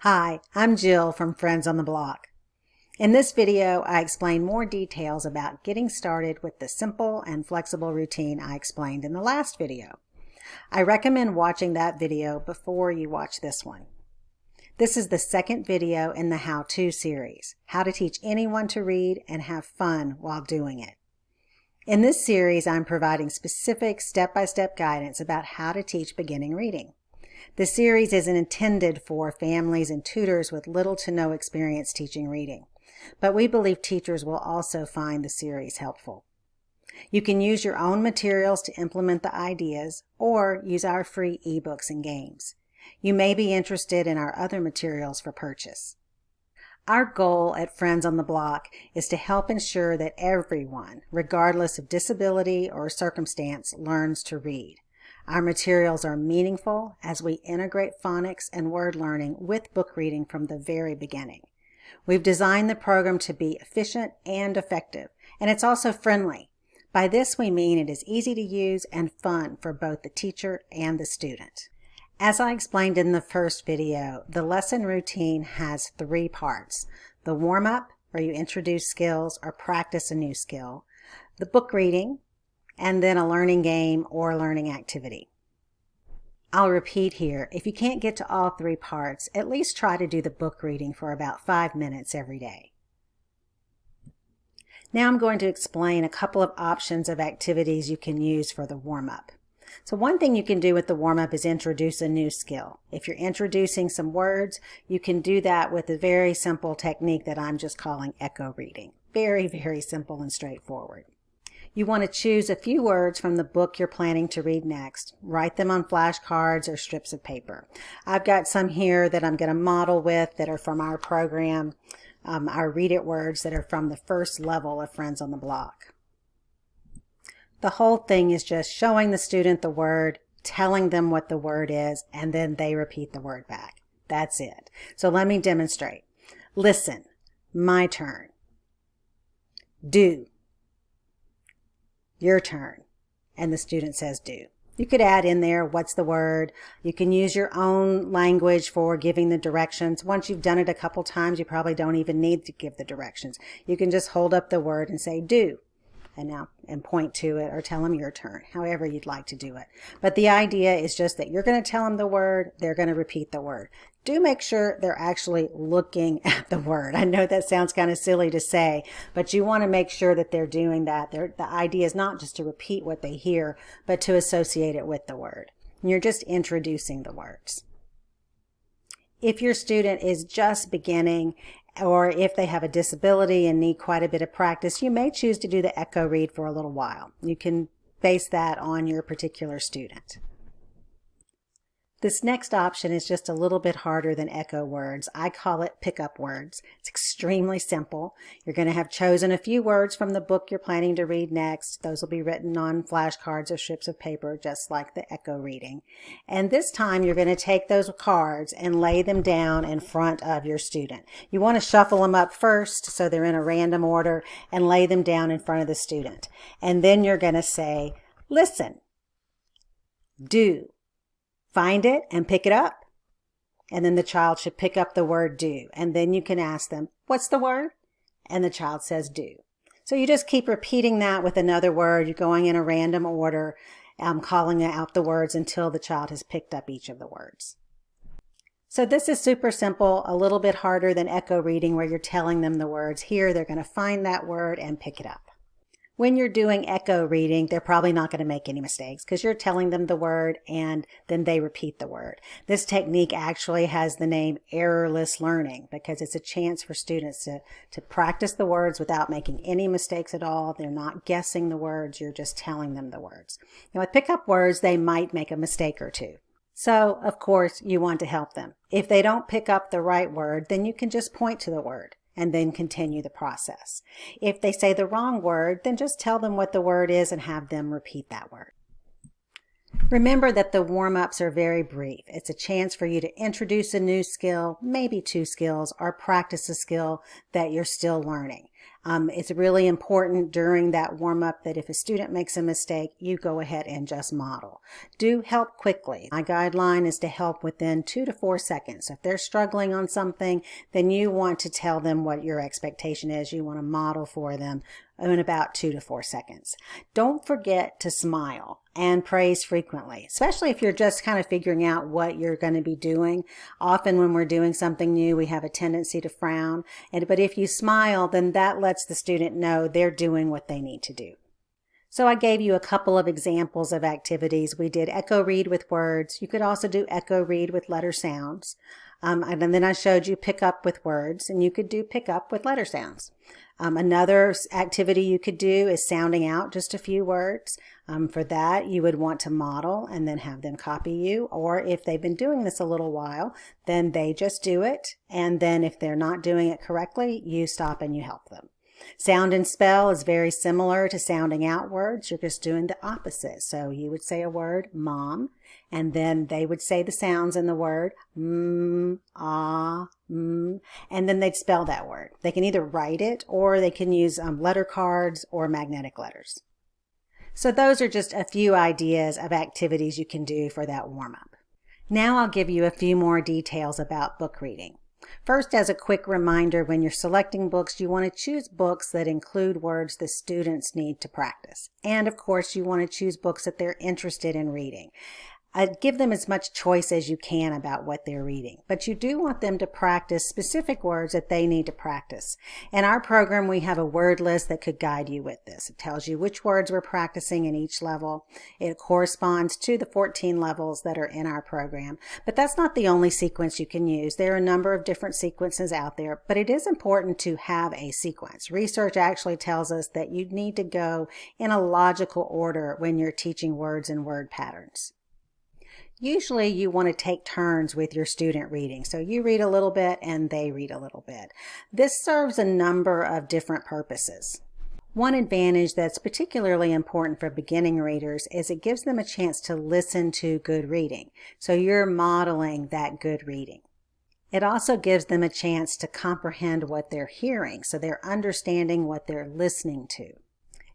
Hi, I'm Jill from Friends on the Block. In this video, I explain more details about getting started with the simple and flexible routine I explained in the last video. I recommend watching that video before you watch this one. This is the second video in the how-to series, how to teach anyone to read and have fun while doing it. In this series, I'm providing specific step-by-step guidance about how to teach beginning reading. The series isn't intended for families and tutors with little to no experience teaching reading, but we believe teachers will also find the series helpful. You can use your own materials to implement the ideas or use our free ebooks and games. You may be interested in our other materials for purchase. Our goal at Friends on the Block is to help ensure that everyone, regardless of disability or circumstance, learns to read. Our materials are meaningful as we integrate phonics and word learning with book reading from the very beginning. We've designed the program to be efficient and effective, and it's also friendly. By this we mean it is easy to use and fun for both the teacher and the student. As I explained in the first video, the lesson routine has 3 parts: the warm-up, where you introduce skills or practice a new skill, the book reading, and then a learning game or learning activity. I'll repeat here, if you can't get to all 3 parts, at least try to do the book reading for about 5 minutes every day. Now I'm going to explain a couple of options of activities you can use for the warm-up. So one thing you can do with the warm-up is introduce a new skill. If you're introducing some words, you can do that with a very simple technique that I'm just calling echo reading. Very, very simple and straightforward. You want to choose a few words from the book you're planning to read next. Write them on flashcards or strips of paper. I've got some here that I'm going to model with that are from our program, our Read It words that are from the first level of Friends on the Block. The whole thing is just showing the student the word, telling them what the word is, and then they repeat the word back. That's it. So let me demonstrate. Listen. My turn. Do. Your turn. And the student says do. You could add in there what's the word. You can use your own language for giving the directions. Once you've done it a couple times, you probably don't even need to give the directions. You can just hold up the word and say do. And point to it or tell them your turn, however you'd like to do it. But the idea is just that you're going to tell them the word, they're going to repeat the word. Do make sure they're actually looking at the word. I know that sounds kind of silly to say, but you want to make sure that they're doing that. The idea is not just to repeat what they hear, but to associate it with the word. And you're just introducing the words. If your student is just beginning, or if they have a disability and need quite a bit of practice, you may choose to do the echo read for a little while. You can base that on your particular student. This next option is just a little bit harder than echo words. I call it pickup words. It's extremely simple. You're going to have chosen a few words from the book you're planning to read next. Those will be written on flashcards or strips of paper, just like the echo reading. And this time you're going to take those cards and lay them down in front of your student. You want to shuffle them up first so they're in a random order and lay them down in front of the student. And then you're going to say, listen, do. Find it and pick it up. And then the child should pick up the word do. And then you can ask them, what's the word? And the child says do. So you just keep repeating that with another word. You're going in a random order, calling out the words until the child has picked up each of the words. So this is super simple, a little bit harder than echo reading where you're telling them the words. Here they're going to find that word and pick it up. When you're doing echo reading, they're probably not going to make any mistakes because you're telling them the word and then they repeat the word. This technique actually has the name errorless learning because it's a chance for students to practice the words without making any mistakes at all. They're not guessing the words, you're just telling them the words. Now with pickup words, they might make a mistake or two. So, of course, you want to help them. If they don't pick up the right word, then you can just point to the word and then continue the process. If they say the wrong word, then just tell them what the word is and have them repeat that word. Remember that the warm-ups are very brief. It's a chance for you to introduce a new skill, maybe 2 skills, or practice a skill that you're still learning. It's really important during that warm-up that if a student makes a mistake, you go ahead and just model. Do help quickly. My guideline is to help within 2 to 4 seconds. If they're struggling on something, then you want to tell them what your expectation is. You want to model for them in about 2 to 4 seconds. Don't forget to smile and praise frequently, especially if you're just kind of figuring out what you're going to be doing. Often when we're doing something new, we have a tendency to frown. But if you smile, then that lets the student know they're doing what they need to do. So I gave you a couple of examples of activities. We did echo read with words. You could also do echo read with letter sounds. And then I showed you pick up with words, and you could do pick up with letter sounds. Another activity you could do is sounding out just a few words. For that, you would want to model and then have them copy you. Or if they've been doing this a little while, then they just do it. And then if they're not doing it correctly, you stop and you help them. Sound and spell is very similar to sounding out words. You're just doing the opposite. So you would say a word, mom, and then they would say the sounds in the word, and then they'd spell that word. They can either write it or they can use letter cards or magnetic letters. So those are just a few ideas of activities you can do for that warm-up. Now I'll give you a few more details about book reading. First, as a quick reminder, when you're selecting books, you want to choose books that include words the students need to practice. And of course, you want to choose books that they're interested in reading. Give them as much choice as you can about what they're reading, but you do want them to practice specific words that they need to practice. In our program, we have a word list that could guide you with this. It tells you which words we're practicing in each level. It corresponds to the 14 levels that are in our program, but that's not the only sequence you can use. There are a number of different sequences out there, but it is important to have a sequence. Research actually tells us that you need to go in a logical order when you're teaching words and word patterns. Usually you want to take turns with your student reading. So you read a little bit and they read a little bit. This serves a number of different purposes. One advantage that's particularly important for beginning readers is it gives them a chance to listen to good reading. So you're modeling that good reading. It also gives them a chance to comprehend what they're hearing. So they're understanding what they're listening to.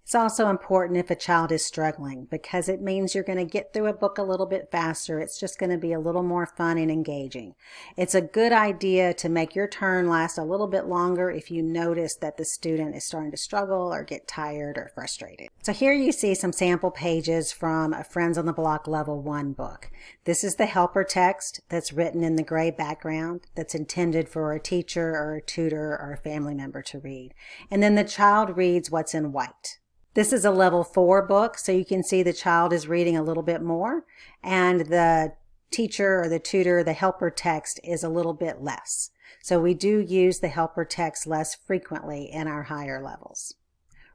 It's also important if a child is struggling because it means you're going to get through a book a little bit faster. It's just going to be a little more fun and engaging. It's a good idea to make your turn last a little bit longer if you notice that the student is starting to struggle or get tired or frustrated. So here you see some sample pages from a Friends on the Block Level 1 book. This is the helper text that's written in the gray background that's intended for a teacher or a tutor or a family member to read. And then the child reads what's in white. This is a level 4 book, so you can see the child is reading a little bit more, and the teacher or the tutor, the helper text, is a little bit less. So we do use the helper text less frequently in our higher levels.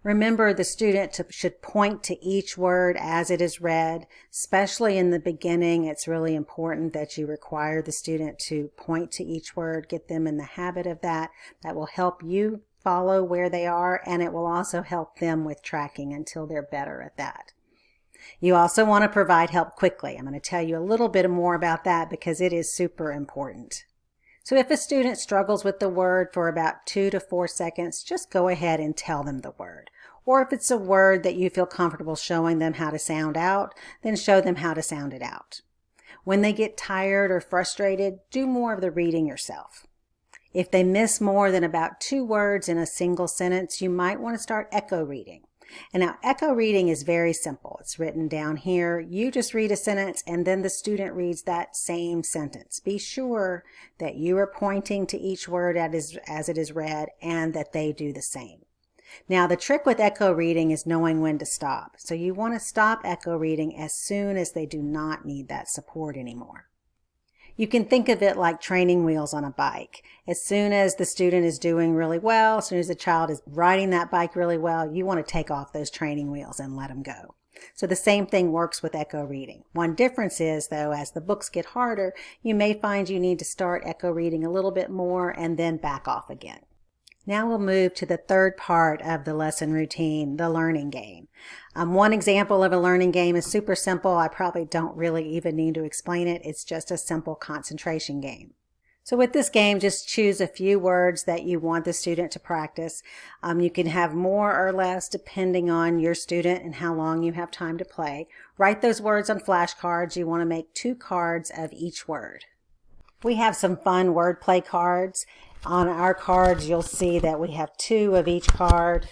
Remember, the student should point to each word as it is read, especially in the beginning. It's really important that you require the student to point to each word, get them in the habit of that. That will help you follow where they are, and it will also help them with tracking until they're better at that. You also want to provide help quickly. I'm going to tell you a little bit more about that because it is super important. So if a student struggles with the word for about 2 to 4 seconds, just go ahead and tell them the word. Or if it's a word that you feel comfortable showing them how to sound out, then show them how to sound it out. When they get tired or frustrated, do more of the reading yourself. If they miss more than about 2 words in a single sentence, you might want to start echo reading. And now echo reading is very simple. It's written down here. You just read a sentence and then the student reads that same sentence. Be sure that you are pointing to each word as it is read and that they do the same. Now the trick with echo reading is knowing when to stop. So you want to stop echo reading as soon as they do not need that support anymore. You can think of it like training wheels on a bike. As soon as the student is doing really well, as soon as the child is riding that bike really well, you want to take off those training wheels and let them go. So the same thing works with echo reading. One difference is, though, as the books get harder, you may find you need to start echo reading a little bit more and then back off again. Now we'll move to the third part of the lesson routine, the learning game. One example of a learning game is super simple. I probably don't really even need to explain it. It's just a simple concentration game. So with this game, just choose a few words that you want the student to practice. You can have more or less depending on your student and how long you have time to play. Write those words on flashcards. You want to make 2 cards of each word. We have some fun wordplay cards. On our cards, you'll see that we have 2 of each card.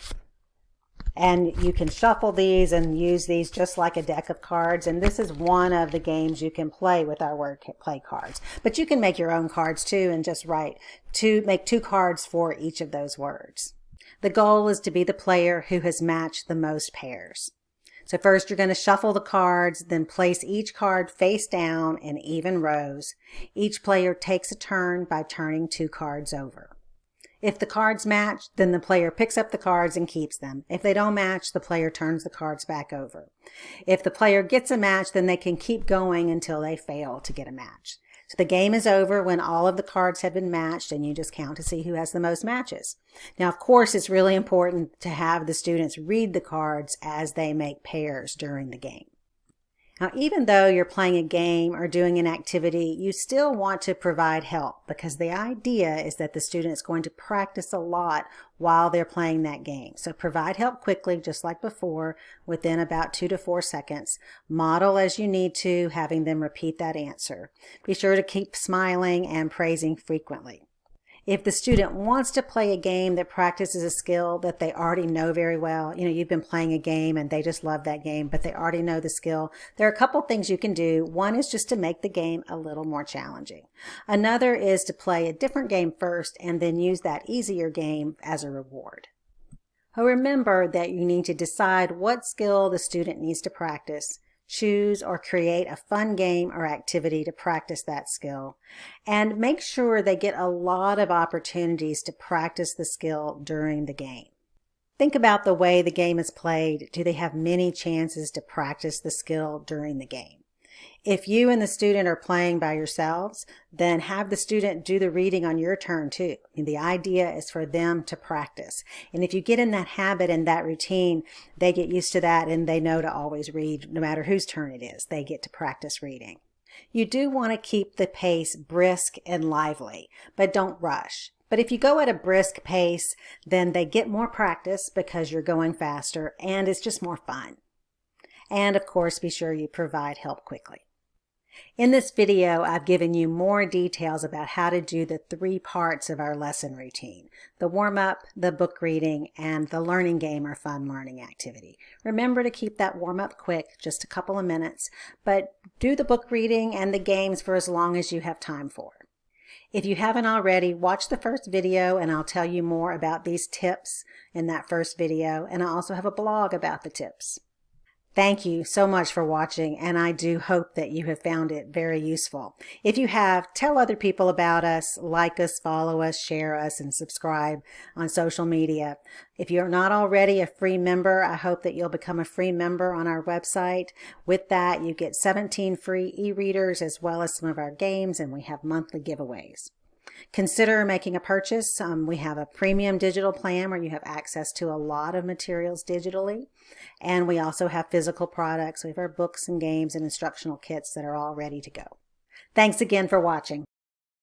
And you can shuffle these and use these just like a deck of cards. And this is one of the games you can play with our word play cards. But you can make your own cards too and just make 2 cards for each of those words. The goal is to be the player who has matched the most pairs. So first you're going to shuffle the cards, then place each card face down in even rows. Each player takes a turn by turning 2 cards over. If the cards match, then the player picks up the cards and keeps them. If they don't match, the player turns the cards back over. If the player gets a match, then they can keep going until they fail to get a match. So the game is over when all of the cards have been matched, and you just count to see who has the most matches. Now, of course, it's really important to have the students read the cards as they make pairs during the game. Now, even though you're playing a game or doing an activity, you still want to provide help because the idea is that the student is going to practice a lot while they're playing that game. So provide help quickly, just like before, within about 2 to 4 seconds. Model as you need to, having them repeat that answer. Be sure to keep smiling and praising frequently. If the student wants to play a game that practices a skill that they already know very well, you've been playing a game and they just love that game, but they already know the skill, there are a couple things you can do. One is just to make the game a little more challenging. Another is to play a different game first and then use that easier game as a reward. Remember that you need to decide what skill the student needs to practice. Choose or create a fun game or activity to practice that skill, and make sure they get a lot of opportunities to practice the skill during the game. Think about the way the game is played. Do they have many chances to practice the skill during the game? If you and the student are playing by yourselves, then have the student do the reading on your turn too. And the idea is for them to practice. And if you get in that habit and that routine, they get used to that and they know to always read no matter whose turn it is. They get to practice reading. You do want to keep the pace brisk and lively, but don't rush. But if you go at a brisk pace, then they get more practice because you're going faster and it's just more fun. And of course, be sure you provide help quickly. In this video, I've given you more details about how to do the 3 parts of our lesson routine: the warm-up, the book reading, and the learning game or fun learning activity. Remember to keep that warm-up quick, just a couple of minutes, but do the book reading and the games for as long as you have time for. If you haven't already, watch the first video and I'll tell you more about these tips in that first video, and I also have a blog about the tips. Thank you so much for watching, and I do hope that you have found it very useful. If you have, tell other people about us, like us, follow us, share us, and subscribe on social media. If you're not already a free member, I hope that you'll become a free member on our website. With that, you get 17 free e-readers as well as some of our games, and we have monthly giveaways. Consider making a purchase. We have a premium digital plan where you have access to a lot of materials digitally. And we also have physical products. We have our books and games and instructional kits that are all ready to go. Thanks again for watching.